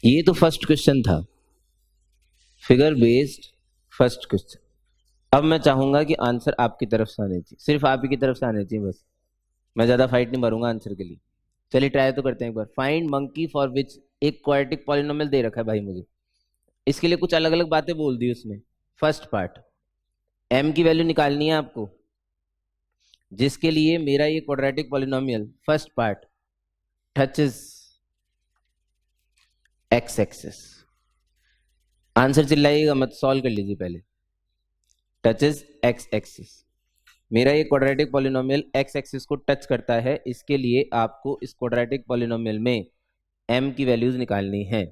ये तो first question था, फिगर बेस्ड फर्स्ट क्वेश्चन। अब मैं चाहूंगा कि आंसर आपकी तरफ से आने चाहिए, सिर्फ आप ही की तरफ से आने चाहिए बस। मैं ज्यादा फाइट नहीं मारूंगा आंसर के लिए। चलिए ट्राई तो करते हैं एक बार। फाइंड मंकी फॉर विच एक क्वाड्रेटिक पॉलिनोमियल दे रखा है भाई मुझे, इसके लिए कुछ अलग अलग बातें बोल दी उसने। फर्स्ट पार्ट, m की वैल्यू निकालनी है आपको, जिसके लिए मेरा ये quadratic polynomial first part touches x axis. Answer चिल्लाइएगा मत, सॉल्व कर लीजिए पहले। टचेस x एक्सिस, मेरा ये क्वाड्रेटिक पॉलिनोमियल x एक्सिस को टच करता है, इसके लिए आपको इस क्वाड्रेटिक पॉलिनोमियल में m की वैल्यूज निकालनी है।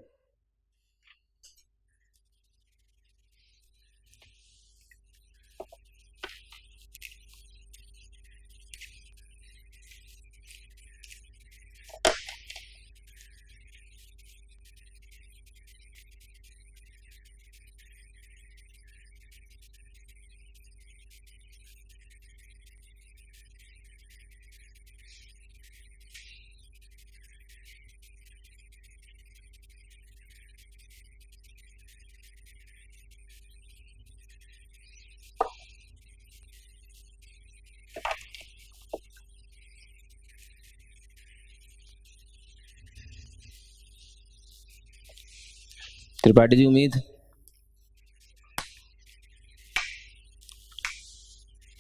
त्रिपाठी जी उम्मीद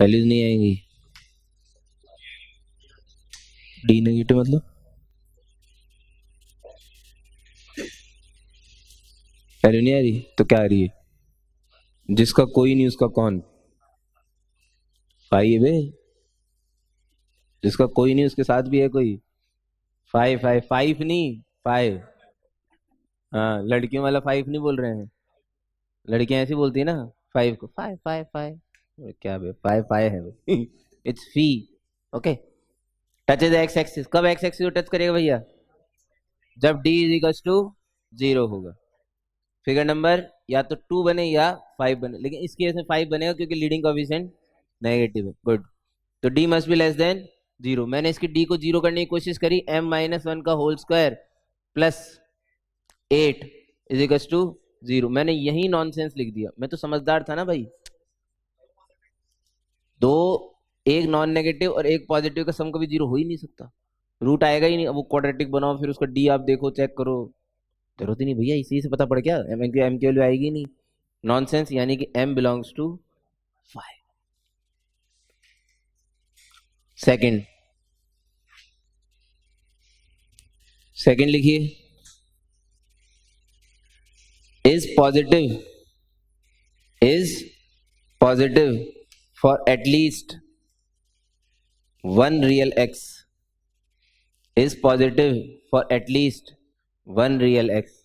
वैल्यूज नहीं आएंगी। डी नेगेटिव मतलब वैल्यू नहीं आ रही तो क्या आ रही है? जिसका कोई नहीं उसका कौन? 5 है, जिसका कोई नहीं उसके साथ भी है कोई। 5 नहीं 5। हाँ, लड़कियों वाला 5 नहीं बोल रहे हैं, लड़कियां ऐसी बोलती है ना 5 को, 5 5 5। क्या बे 5 5 है भाई। It's fee. Okay, touch is x axis. कब एक्स एक्सिस को टच करेगा भैया? जब डी इज इक्वल टू 0 होगा। फिगर नंबर या तो 2 बने या 5 बने, लेकिन इस केस में 5 बनेगा क्योंकि लीडिंग कोएफिशिएंट नेगेटिव है। गुड, तो D must be less than 0। मैंने इसकी डी को 0 करने की कोशिश करी, m-1 का whole square plus 8 is equal to 0। मैंने यही नॉनसेंस लिख दिया, मैं तो समझदार था ना भाई। दो, एक नॉन नेगेटिव और एक पॉजिटिव का सम कभी 0 हो ही नहीं सकता, रूट आएगा ही नहीं। अब वो क्वाड्रेटिक बनाओ फिर उसका डी आप देखो चेक करो, जरूरत ही नहीं भैया, इसी से पता पड़ गया एम की वैल्यू आएगी नहीं। नॉनसेंस, यानी कि m belongs to 5। Second, second लिखिए, is positive for at least one real x, is positive for at least one real x।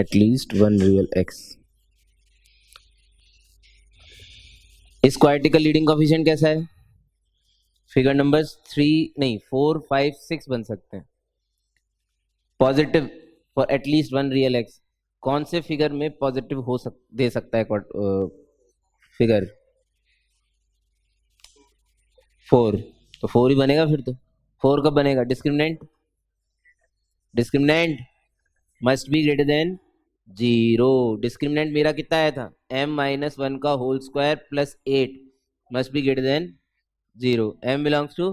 at least one real x। इस क्वाड्रेटिक का लीडिंग कोएफिशिएंट कैसा है? Figure number 3 नहीं 4 5 6 बन सकते हैं। Positive for at least one real x, कौन से फिगर में पॉजिटिव दे सकता है फिगर? 4, तो 4 ही बनेगा फिर तो। 4 कब बनेगा? Discriminant, discriminant must be greater than 0। Discriminant मेरा कितना आया था? m-1 का whole square plus 8 must be greater than 0। m belongs to,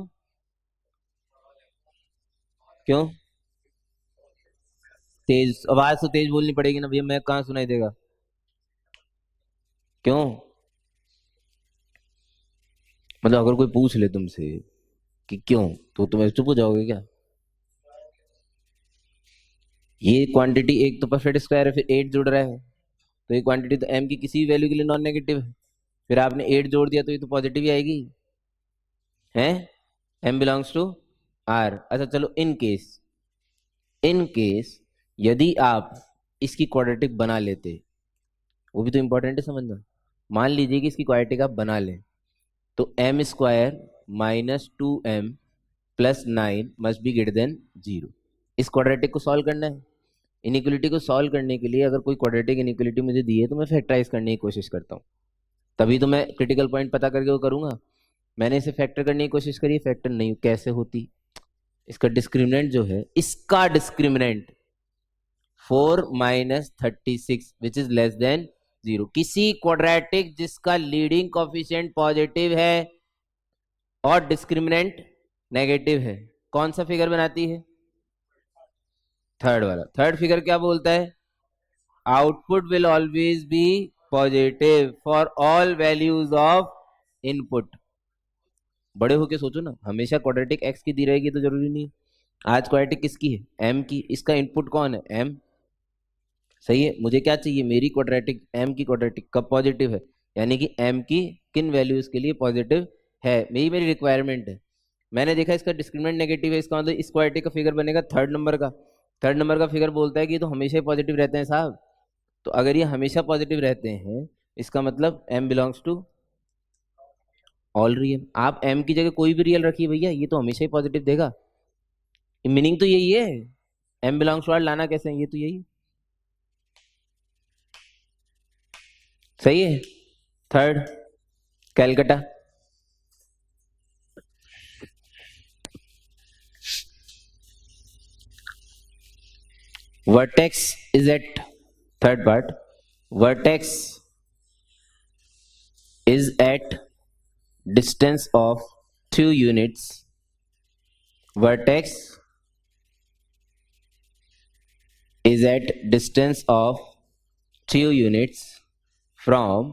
क्यों तेज? आवाज तो तेज बोलनी पड़ेगी ना भैया, मैं कहाँ सुनाई देगा? क्यों? मतलब अगर कोई पूछ ले तुमसे कि क्यों, तो तुम चुप हो जाओगे क्या? ये क्वांटिटी एक तो परफेक्ट स्क्वायर है, फिर 8 जुड़ रहा है, तो ये क्वांटिटी तो m की किसी भी वैल्यू के लिए नॉन नेगेटिव है, फिर आपने 8 जोड़ दिया तो ये तो पॉजिटिव ही आएगी है। m belongs to r। अच्छा चलो, इन केस यदि आप इसकी क्वाड्रेटिक बना लेते, वो भी तो इंपॉर्टेंट है समझना। मान लीजिए कि इसकी क्वाड्रेटिक आप बना लें, तो m² minus 2m plus 9 must be greater than 0। इस क्वाड्रेटिक को सॉल्व करना है। इनइक्वलिटी को सॉल्व करने के लिए अगर कोई क्वाड्रेटिक इनइक्वलिटी मुझे दी है तो मैं फैक्टराइज करने की कोशिश करता हूँ। तभी तो मैं क्रिटिकल पॉइंट पता करके वो करूंगा। मैंने इसे फैक्टर करने की कोशिश करी, फैक्टर नहीं कैसे होती। इसका डिस्क्रिमिनेंट जो है, इसका discriminant 4 - 36 which is less than 0। किसी क्वाड्रेटिक जिसका लीडिंग कोफिशिएंट पॉजिटिव है और डिस्क्रिमिनेंट नेगेटिव है, कौन सा फिगर बनाती है? थर्ड वाला। थर्ड फिगर क्या बोलता है? Output will always be positive for all values of input. बड़े होके सोचो ना, हमेशा क्वाड्रेटिक एक्स की दी रहेगी तो जरूरी नहीं। आज क्वाड्रेटिक किसकी है? एम की। इसका इनपुट कौन है? एम। सही है। मुझे क्या चाहिए? मेरी क्वाड्रेटिक, एम की क्वाड्रेटिक कब पॉजिटिव है, यानी कि एम की किन वैल्यूज के लिए पॉजिटिव है, मेरी रिक्वायरमेंट है। मैंने देखा इसका डिस्क्रिमिनेंट नेगेटिव है, इसका मतलब इस क्वाड्रेटिक का फिगर बनेगा थर्ड नंबर का। थर्ड नंबर का फिगर बोलता है कि तो हमेशा ही पॉजिटिव रहते हैं साहब। तो अगर ये हमेशा पॉजिटिव रहते हैं, इसका मतलब M belongs to all real. आप एम की जगह कोई भी रियल रखिए भैया, ये तो हमेशा ही पॉजिटिव देगा। मीनिंग तो यही है। एम बिलोंग्स टू ऑल लाना कैसे है? ये तो यही सही है। Third, Calcutta. Vertex is at, third part, vertex is at distance of 2 units. Vertex is at distance of 2 units from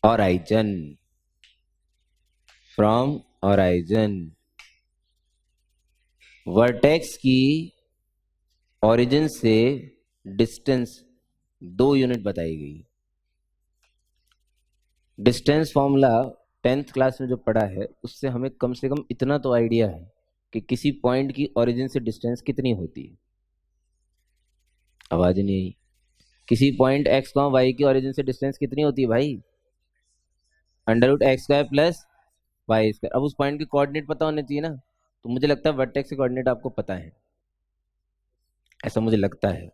horizon. From horizon. Vertex की ओरिजिन से डिस्टेंस 2 यूनिट बताई गई। डिस्टेंस फॉर्मूला 10th क्लास में जो पढ़ा है, उससे हमें कम से कम इतना तो आइडिया है कि किसी पॉइंट की ओरिजिन से डिस्टेंस कितनी होती है। आवाज नहीं आई। किसी पॉइंट x, y की ओरिजिन से डिस्टेंस कितनी होती है भाई? √x² plus y²। अब उस पॉइंट के कोऑर्डिनेट पता होने चाहिए ना। तो मुझे लगता है वर्टेक्स के कोऑर्डिनेट आपको पता है, ऐसा मुझे लगता है।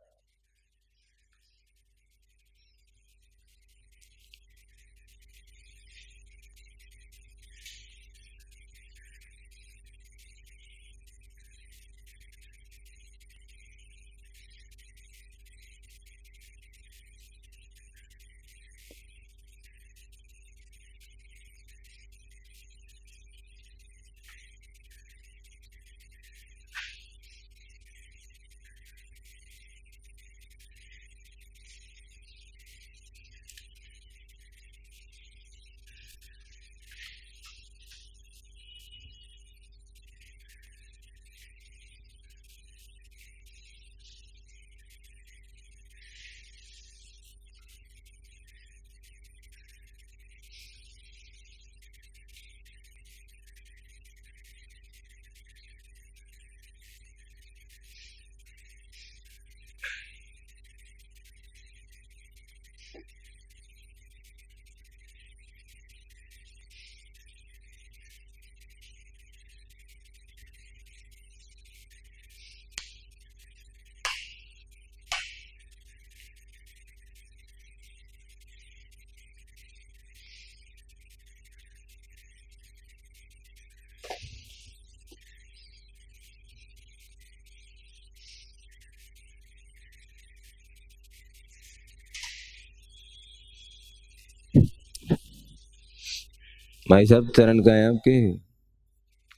भाई साहब चरण कहाँ हैं आपके?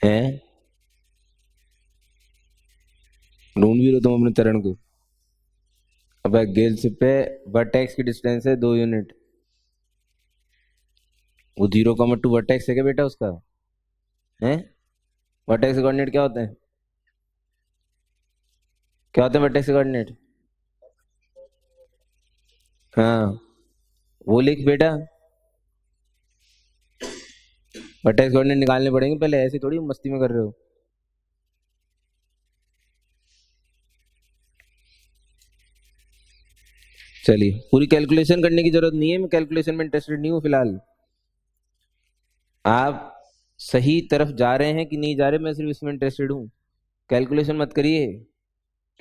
हैं? ढूंढ भी लो तुम अपने चरण को। अब गेल से पे वर्टेक्स की डिस्टेंस है 2 यूनिट। वो 0,2 वर्टेक्स है क्या बेटा उसका? है? वर्टेक्स के कोऑर्डिनेट क्या होते हैं? क्या होते हैं वर्टेक्स के कोऑर्डिनेट? हाँ, वो लिख बेटा। वर्टेक्स कोऑर्डिनेट निकालने पड़ेंगे पहले, ऐसे थोड़ी मस्ती में कर रहे हो। चलिए, पूरी कैलकुलेशन करने की जरूरत नहीं है, मैं कैलकुलेशन में इंटरेस्टेड नहीं हूँ फिलहाल। आप सही तरफ जा रहे हैं कि नहीं जा रहे, मैं सिर्फ इसमें इंटरेस्टेड हूँ। कैलकुलेशन मत करिए,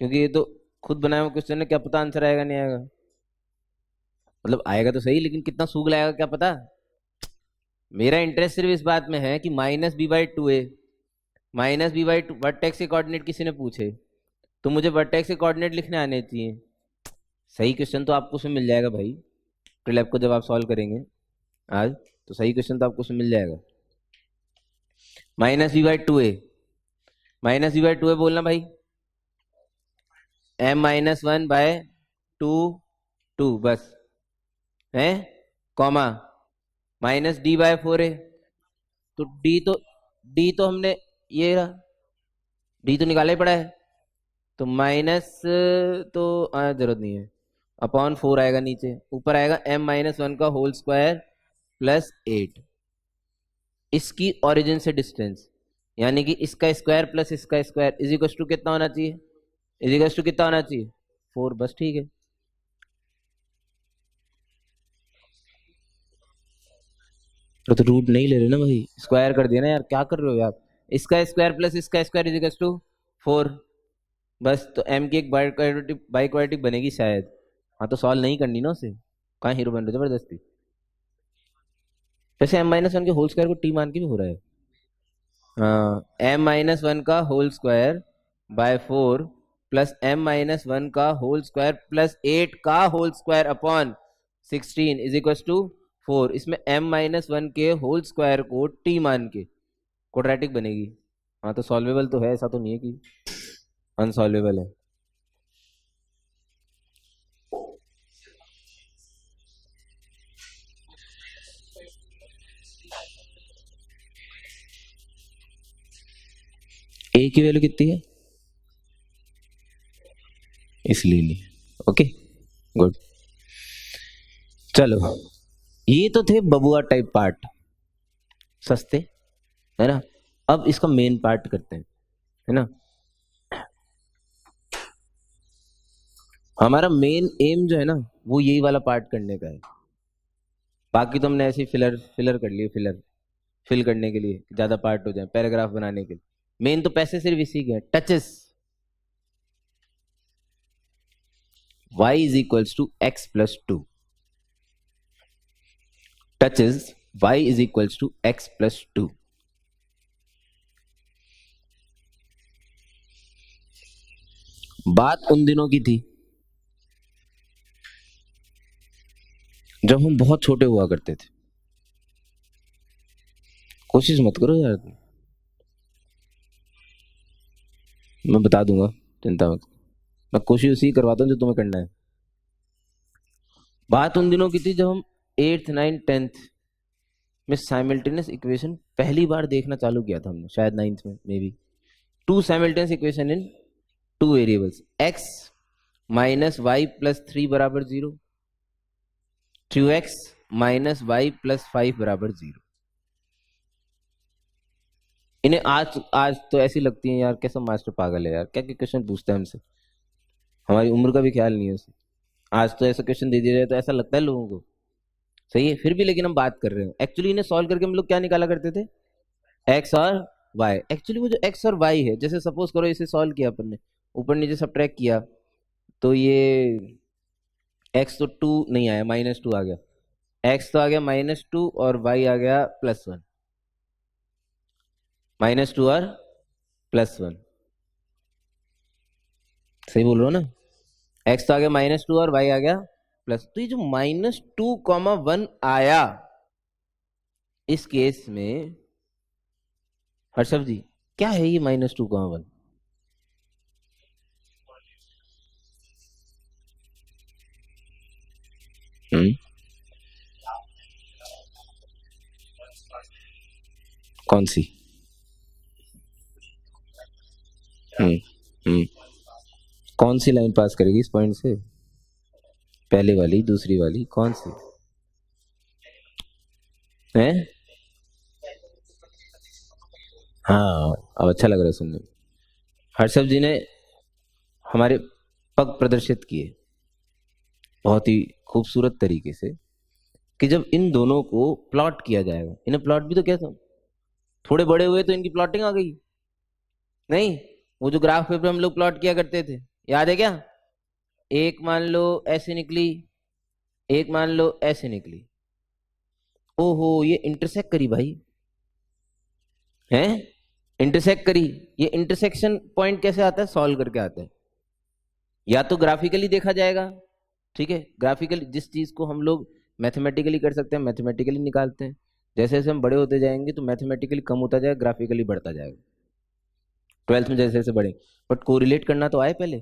क्योंकि ये तो खुद बनाया हुआ क्वेश्चन है, क्या पता आंसर आएगा नहीं आएगा। मतलब आएगा तो सही, लेकिन कितना सूग लाएगा क्या पता। मेरा इंटरेस्ट सिर्फ इस बात में है कि -b/2a, -b/2 वर्टेक्स के कोऑर्डिनेट किसी ने पूछे तो मुझे वर्टेक्स के कोऑर्डिनेट लिखने आने चाहिए। सही क्वेश्चन तो आपको उसमें मिल जाएगा भाई, प्रीलैब को जब आप सॉल्व करेंगे आज, तो सही क्वेश्चन तो आपको उसमें मिल जाएगा। -b/2a, -b/2a बोलना भाई, m-1/2 2 बस है, कॉमा -d/4a। तो d तो हमने ये रहा, d तो निकाला ही पड़ा है, तो माइनस, तो जरूरत नहीं है, अपॉन 4 आएगा नीचे, ऊपर आएगा m-1 का होल स्क्वायर प्लस 8, इसकी ओरिजिन से डिस्टेंस, यानी कि इसका स्क्वायर प्लस इसका स्क्वायर इज इक्वल टू कितना होना चाहिए, इज इक्वल टू कितना होना चाहिए 4, बस ठीक है। तो रूट नहीं ले रहे ना भाई, स्क्वायर कर दिया ना यार, क्या कर रहे हो आप, इसका स्क्वायर प्लस इसका स्क्वायर इज इक्वल टू 4, बस। तो m की एक बाइक्वाड्रेटिक बनेगी शायद। हाँ तो सॉल्व नहीं करनी ना उसे, कहाँ हीरो बन रहे हो जबरदस्ती। वैसे m-1 के होल स्क्वायर को t मान के भी हो रहा है। हाँ, m-1 का whole square by 4 plus m-1 का होल स्क्वायर प्लस 8 का whole square upon 16 is equal to 4। इसमें m-1 के होल स्क्वायर को t मान के क्वाड्रेटिक बनेगी। हाँ तो सॉल्वेबल तो है, ऐसा तो नहीं है कि अनसॉल्वेबल है। a की वैल्यू कितनी है, इसलिए नहीं। ओके गुड, चलो ये तो थे बबुआ टाइप पार्ट, सस्ते है ना। अब इसका मेन पार्ट करते हैं, है ना। हमारा मेन एम जो है ना वो यही वाला पार्ट करने का है, बाकी तो हमने ऐसे ही फिलर फिलर कर लिए, फिल करने के लिए ज्यादा पार्ट हो जाए, पैराग्राफ बनाने के लिए। मेन तो पैसे सिर्फ इसी के हैं, touches y is equals to x plus 2, touches y is equals to x plus 2। बात उन दिनों की थी जब हम बहुत छोटे हुआ करते थे। कोशिश मत करो यार, मैं बता दूंगा, चिंता मत, मैं कोशिश उसी करवाता हूँ जो तुम्हें करना है। बात उन दिनों की थी जब हम 8th 9th 10th में साइमल्टेनियस इक्वेशन पहली बार देखना चालू किया था हमने, शायद 9th में maybe. Two simultaneous equation in two variables, x minus Y plus 3 बराबर 0, 2x माइनस वाई प्लस 5 बराबर 0। इन्हें आज आज तो ऐसी लगती है यार, कैसा मास्टर पागल है यार, क्या क्या क्वेश्चन पूछता है हमसे, हमारी उम्र का भी ख्याल नहीं है उसे। आज तो ऐसा क्वेश्चन दे दिया जाए तो ऐसा लगता है लोगों को, सही है फिर भी, लेकिन हम बात कर रहे हैं। एक्चुअली इन्हें सॉल्व करके हम लोग क्या निकाला करते थे, एक्स और वाई। एक्चुअली वो जो एक्स और वाई है, जैसे सपोज करो इसे सॉल्व किया अपन ने, ऊपर नीचे सब्ट्रैक्ट किया, तो ये एक्स तो 2 नहीं आया, -2 आ गया, एक्स तो आ गया -2 और वाई आ गया +1, -2 और +1, सही बोल रहा हूँ ना। एक्स तो आ गया -2 और वाई आ गया प्लस, तो ये जो -2, 1 आया इस केस में, हर्षव जी क्या है ये -2, 1? कौन सी? हम्म हम्म कौन सी लाइन पास करेगी इस पॉइंट से, पहले वाली दूसरी वाली कौन सी है? हाँ अब अच्छा लग रहा है सुनने में। हर्षव जी ने हमारे पग प्रदर्शित किए बहुत ही खूबसूरत तरीके से, कि जब इन दोनों को प्लॉट किया जाएगा, इन्हें प्लॉट भी तो क्या था, थोड़े बड़े हुए तो इनकी प्लॉटिंग आ गई, नहीं वो जो ग्राफ पेपर हम लोग प्लॉट किया करते थे, याद है क्या? एक मान लो ऐसे निकली, एक मान लो ऐसे निकली, ओहो ये इंटरसेक्ट करी भाई, है इंटरसेक्ट करी। ये इंटरसेक्शन पॉइंट कैसे आता है, सॉल्व करके आता है। या तो ग्राफिकली देखा जाएगा, ठीक है, ग्राफिकली जिस चीज को हम लोग मैथमेटिकली कर सकते हैं मैथमेटिकली निकालते हैं। जैसे जैसे हम बड़े होते जाएंगे तो मैथमेटिकली कम होता जाएगा, ग्राफिकली बढ़ता जाएगा, 12th में जैसे जैसे बढ़े। बट कोरिलेट करना तो आए पहले।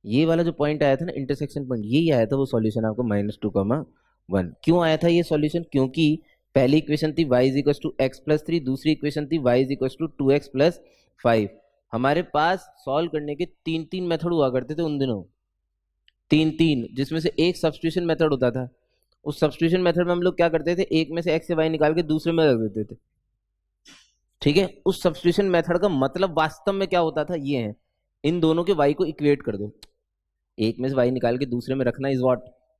ये वाला जो पॉइंट आया था ना इंटरसेक्शन पॉइंट, यही आया था वो सॉल्यूशन आपको -2, 1। क्यों आया था ये सॉल्यूशन, क्योंकि पहली इक्वेशन थी y is two X plus 3, दूसरी इक्वेशन थी y is to 2x plus 5। हमारे पास सॉल्व करने के तीन तीन मेथड हुआ करते थे उन दिनों, तीन तीन, जिसमें से एक सब्स्टिट्यूशन मेथड होता था। उस सब्स्टिट्यूशन मेथड में हम लोग क्या करते थे, एक में से x से y निकाल के दूसरे में रख देते थे, ठीक है। उस सब्स्टिट्यूशन मेथड का मतलब वास्तव में क्या होता था, ये है, इन दोनों के y को इक्वेट कर दो, एक में से y निकाल के दूसरे में रखना इज व्हाट,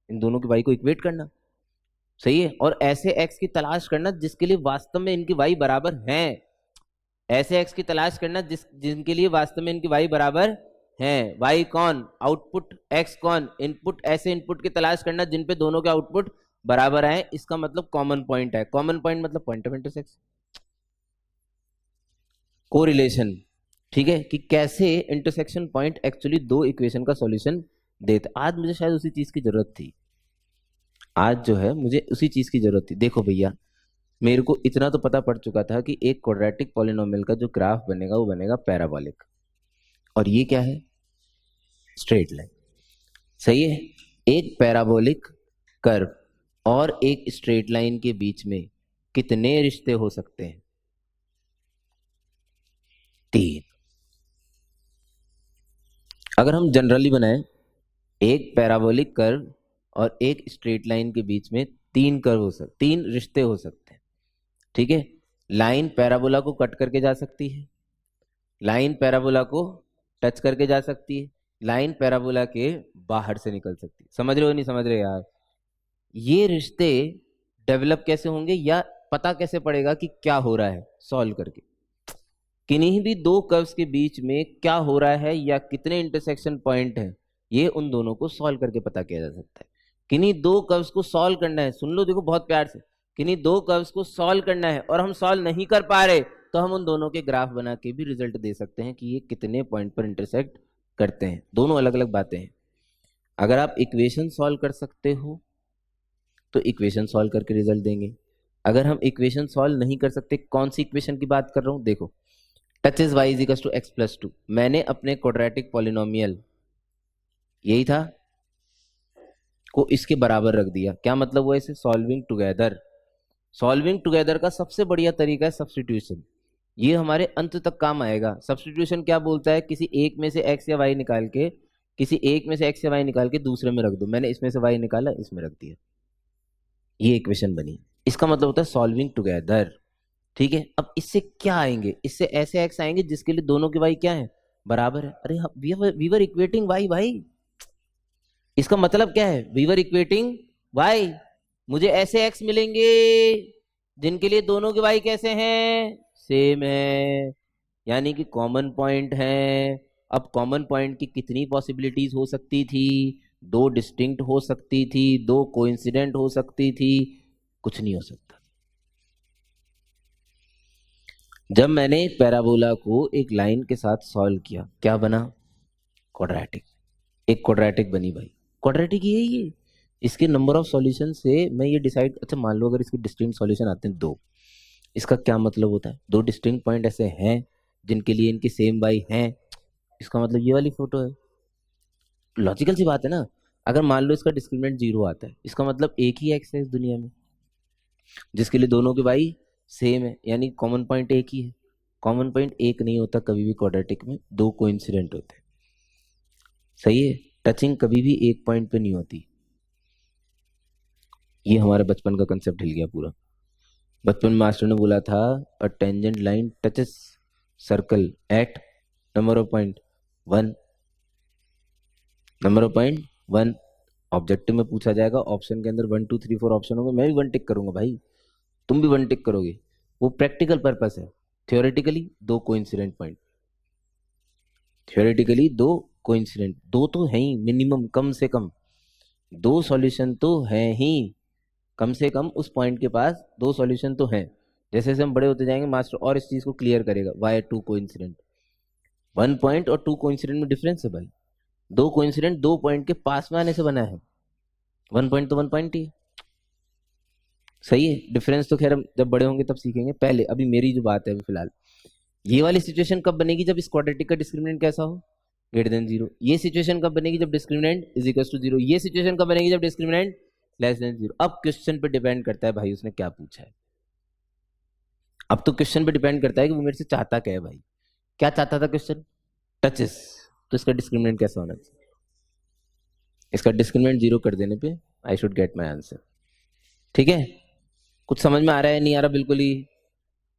इन दोनों के y को इक्वेट करना, सही है। और ऐसे x की तलाश करना जिसके लिए वास्तव में इनकी y बराबर हैं, ऐसे x की तलाश करना जिनके लिए वास्तव में इनकी y बराबर हैं। y कौन, आउटपुट, x कौन, इनपुट। ऐसे इनपुट की तलाश करना जिन पे दोनों के आउटपुट बराबर आए, इसका मतलब कॉमन पॉइंट है। कॉमन पॉइंट मतलब पॉइंट ऑफ इंटरसेक्शन, कोरिलेशन, ठीक है, कि कैसे इंटरसेक्शन पॉइंट एक्चुअली दो इक्वेशन का सॉल्यूशन देता। आज मुझे शायद उसी चीज की जरूरत थी, आज जो है मुझे उसी चीज की जरूरत थी। देखो भैया, मेरे को इतना तो पता पड़ चुका था कि एक क्वाड्रेटिक पॉलिनोमियल का जो ग्राफ बनेगा वो बनेगा पैराबोलिक, और ये क्या है, स्ट्रेट लाइन, सही है। एक पैराबोलिक कर्व और एक स्ट्रेट लाइन के बीच में कितने रिश्ते हो सकते हैं, 3। अगर हम जनरली बनाएं, एक पैराबोलिक कर्व और एक स्ट्रेट लाइन के बीच में 3 कर्व हो सकते, 3 रिश्ते हो सकते हैं, ठीक है। लाइन पैराबोला को कट करके जा सकती है, लाइन पैराबोला को टच करके जा सकती है, लाइन पैराबोला के बाहर से निकल सकती है। समझ रहे हो नहीं समझ रहे यार, ये रिश्ते डेवलप कैसे होंगे या पता कैसे पड़ेगा कि क्या हो रहा है, सॉल्व करके। किन्हीं भी दो कर्व्स के बीच में क्या हो रहा है या कितने इंटरसेक्शन पॉइंट हैं, ये उन दोनों को सॉल्व करके पता किया जा सकता है। किन्हीं दो कर्व्स को सॉल्व करना है, सुन लो देखो बहुत प्यार से, किन्हीं दो कर्व्स को सॉल्व करना है और हम सॉल्व नहीं कर पा रहे, तो हम उन दोनों के ग्राफ बना के भी रिजल्ट दे सकते हैं कि ये कितने पॉइंट पर इंटरसेक्ट करते हैं। दोनों अलग अलग बातें हैं। अगर आप इक्वेशन सॉल्व कर सकते हो तो इक्वेशन सॉल्व करके रिजल्ट देंगे। अगर हम इक्वेशन सॉल्व नहीं कर सकते, कौन सी इक्वेशन की बात कर रहा हूं, देखो, touch is Y is two X plus 2, मैंने अपने क्वाड्रेटिक पॉलिनोमियल यही था को इसके बराबर रख दिया। क्या मतलब हुआ इसे, सॉल्विंग टुगेदर। सॉल्विंग टुगेदर का सबसे बढ़िया तरीका है सब्स्टिट्यूशन, ये हमारे अंत तक काम आएगा। सब्स्टिट्यूशन क्या बोलता है, किसी एक में से एक्स या वाई निकाल के, किसी एक में से एक्स या वाई निकाल के दूसरे में रख दो। मैंने इसमें से वाई निकाला, इसमें रख दिया, ये इक्वेशन बनी। इसका मतलब होता है सॉल्विंग टुगेदर, ठीक है। अब इससे क्या आएंगे, इससे ऐसे एक्स आएंगे जिसके लिए दोनों के वाई क्या है, बराबर है। अरे वी वर इक्वेटिंग वाई भाई, इसका मतलब क्या है, वी वर इक्वेटिंग वाई। मुझे ऐसे एक्स मिलेंगे जिनके लिए दोनों के वाई कैसे हैं, सेम है, यानी कि कॉमन पॉइंट है। अब कॉमन पॉइंट की कितनी पॉसिबिलिटीज हो सकती थी, 2 डिस्टिंक्ट हो सकती थी, 2 कोइंसिडेंट हो सकती थी, कुछ नहीं हो सकता। जब मैंने पैराबोला को एक लाइन के साथ सॉल्व किया, क्या बना, क्वाड्रेटिक। एक क्वाड्रेटिक बनी भाई, क्वाड्रेटिक ही है ये। इसके नंबर ऑफ सॉल्यूशन से मैं ये डिसाइड, अच्छा मान लो अगर इसके डिस्टिंक्ट सॉल्यूशन आते हैं 2, इसका क्या मतलब होता है, 2 डिस्टिंक्ट पॉइंट ऐसे हैं जिनके लिए इनके सेम वाई हैं, इसका मतलब ये वाली फोटो है। लॉजिकल सी बात है ना। अगर मान लो इसका डिस्क्रिमिनेंट 0 आता है, इसका मतलब एक ही एक्स है इस दुनिया में जिसके लिए दोनों के वाई सेम है, यानी कॉमन पॉइंट एक ही है। कॉमन पॉइंट एक नहीं होता कभी भी क्वाड्रेटिक में, 2 कोइंसिडेंट होते हैं, सही है। टचिंग कभी भी एक पॉइंट पे नहीं होती। ये हमारा बचपन का कंसेप्ट हिल गया पूरा। बचपन में मास्टर ने बोला था a tangent line touches circle eight number of point 1, number of point 1। Objective में पूछा जाएगा, ऑप्शन के अंदर 1 2 3 4 ऑप्शन होंगे, मैं भी 1 टिक करूंगा भाई, तुम भी 1 टिक करोगे। वो प्रैक्टिकल पर्पस है। Theoretically 2 coincident point, theoretically 2 coincident, 2 तो है ही मिनिमम, कम से कम। दो सॉल्यूशन तो हैं ही, कम से कम उस पॉइंट के पास दो सॉल्यूशन तो हैं। जैसे जैसे हम बड़े होते जाएंगे मास्टर और इस चीज को क्लियर करेगा। Why two coincident, one point और टू कोइंसिडेंट में डिफरेंस है भाई। दो कोइंसिडेंट दो पॉइंट के पास में आने से बना है, वन पॉइंट तो वन पॉइंट ही है। सही है, डिफरेंस तो खैर हम जब बड़े होंगे तब सीखेंगे, पहले अभी मेरी जो बात है अभी फिलहाल, ये वाली सिचुएशन कब बनेगी जब इस क्वाड्रेटिक का डिस्क्रिमिनेंट कैसा हो, ग्रेटर देन जीरो। ये सिचुएशन कब बनेगी जब discriminant is equal to zero. ये सिचुएशन कब बनेगी जब डिस्क्रिमिनेंट लेस देन जीरो। अब क्वेश्चन पे डिपेंड करता है भाई उसने क्या पूछा है। अब तो क्वेश्चन पे डिपेंड करता है कि वो मेरे से चाहता क्या है भाई। क्या चाहता था क्वेश्चन, टचेस, तो इसका डिस्क्रिमिनेंट कैसा होना चाहिए। इसका डिस्क्रिमिनेंट जीरो कर देने पे I should get my answer. ठीक है, कुछ समझ में आ रहा है नहीं आ रहा बिल्कुल ही।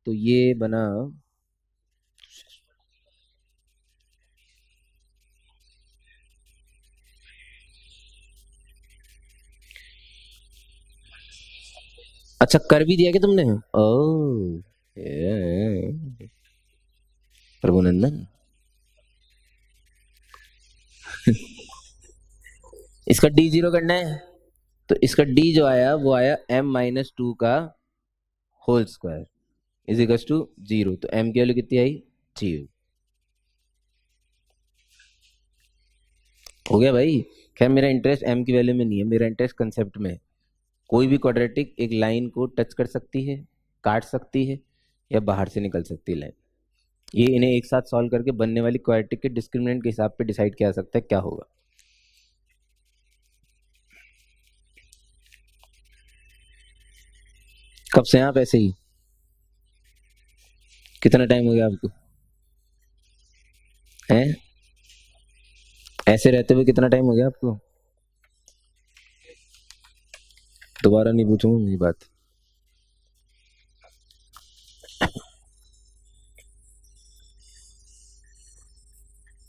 तो ये बना, अच्छा कर भी दिया क्या तुमने। ओ प्रभुनंदन इसका डी जीरो करना है, तो इसका डी जो आया वो आया m-2 का whole square is equal to zero. तो m की वैल्यू कितनी आई, जीरो। हो गया भाई। खैर मेरा इंटरेस्ट m की वैल्यू में नहीं है, मेरा इंटरेस्ट कंसेप्ट में है। कोई भी क्वाड्रेटिक एक लाइन को टच कर सकती है, काट सकती है, या बाहर से निकल सकती है लाइन। ये इन्हें एक साथ सॉल्व करके बनने वाली क्वाड्रेटिक के डिस्क्रिमिनेंट के हिसाब पे डिसाइड किया जा सकता है क्या होगा। कब से आप ऐसे ही, कितना टाइम हो गया आपको हैं ऐसे रहते हुए, कितना टाइम हो गया आपको। दोबारा नहीं पूछूंगा ये बात।